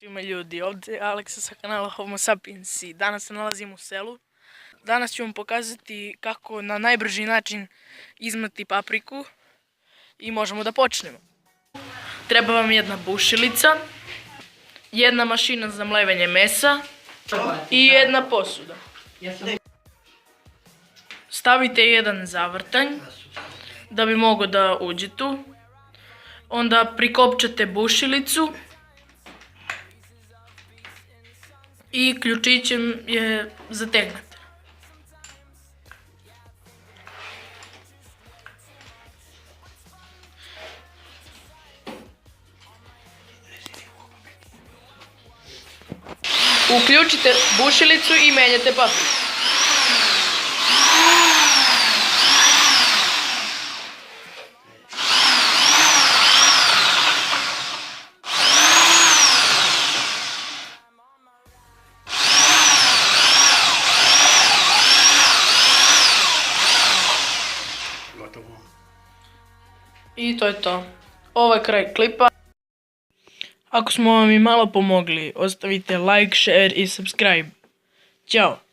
Ima ljudi, ovdje je Aleksa sa kanala Homo Sapiens i danas se nalazim u selu. Danas ću vam pokazati kako na najbrži način izmati papriku i možemo da počnemo. Treba vam jedna bušilica, jedna mašina za mlevenje mesa i jedna posuda. Stavite jedan zavrtanj da bi mogao da uđe tu. Onda prikopčate bušilicu i ključićem je zategnete. Uključite bušilicu i menjate papriku. I to je to. Ovo je kraj klipa. Ako smo vam i malo pomogli, ostavite like, share i subscribe. Ćao!